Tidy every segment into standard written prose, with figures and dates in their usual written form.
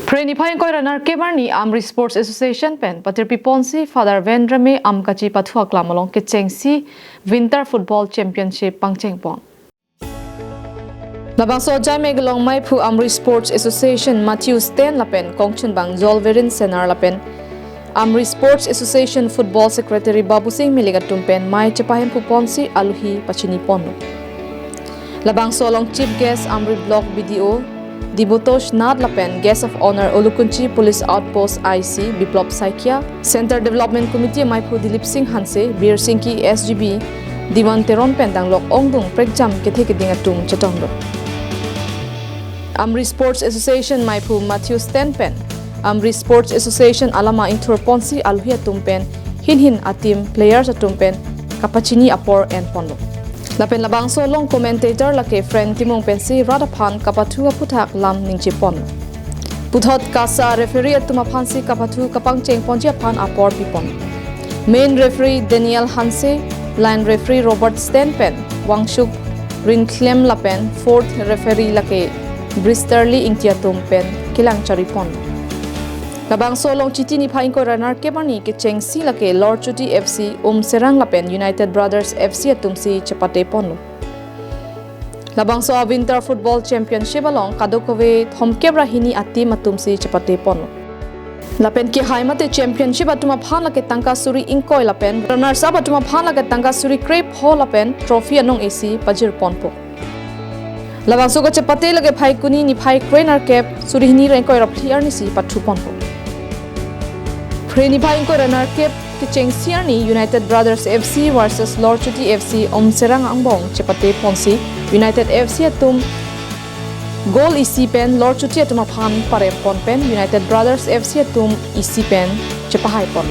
Preni phain koi runner kebarni Amri Sports Association pen patir piponsi Father Vendrame amkachi pathua klamalong kechengsi Winter Football Championship pangcheng pon. Labang so jai megalong mai phu Amri Sports Association Matthew Stan lapen kongchun bang Zolverin Senar lapen Amri Sports Association Football Secretary Babu Singh Miligatum pen mai chapahem phu ponsi aluhi pachini ponu. Labang so long chief guest Amri Block BDO Dibutosh Nad Lapen, Guest of Honor Olukunchi Police Outpost IC, Biplop Saikia, Center Development Committee Maipu Dilip Singh Hanse, Bir Singki SGB, Diwan Teron Pendang Lok Ongdung Prekjam Kethekeding Atung Chatongdo. Amri Sports Association Maipu Matthew Stenpen, Amri Sports Association Alama Intur Ponsi Aluhia Tumpen, Hin Atim Players Atumpen, Kapachini Apor and Pondo. Lapen labang so long commentator lake friend timong pensi radapan kapatu puthak lam ningchipon. Puthot kasa referee atuma phansi kapatu kepangcheng ponjia pan apor pipon. Main referee Daniel Hanse, line referee Robert Stenpen, Wangshuk Rinklem lapen, fourth referee lake Bristerly ingtiatum pen kilang charipon. Labang so long chiti ni phain ko runner kebarni kechengsi lake Lord Chuti FC Serang lapen United Brothers FC atumsi chapate ponlo. Labang so Winter Football Championship along kadokove thomkebra hini ati matumsi chapate ponlo. Lapen ki haimate championship atuma phan lake tangka suri inkoi lapen runner sab atuma phan lake tangka suri crepe ho lapen trophy anong AC pajir ponpo. Labang so ko chapate lake phai kuni ni phai trainer cap suri hini renkoi raphiar ni si pathu ponpo. Preni phain ko runner cap kechengsi ni United Brothers FC versus Lord Chuti FC Serang angbong chepate ponsi United FC atum goal isi pen Lord Chuti atum phan pare pon pen United Brothers FC atum isi pen chepahai pon.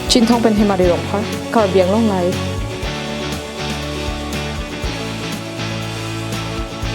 Chinthong pen hemari rong par karbiang long lai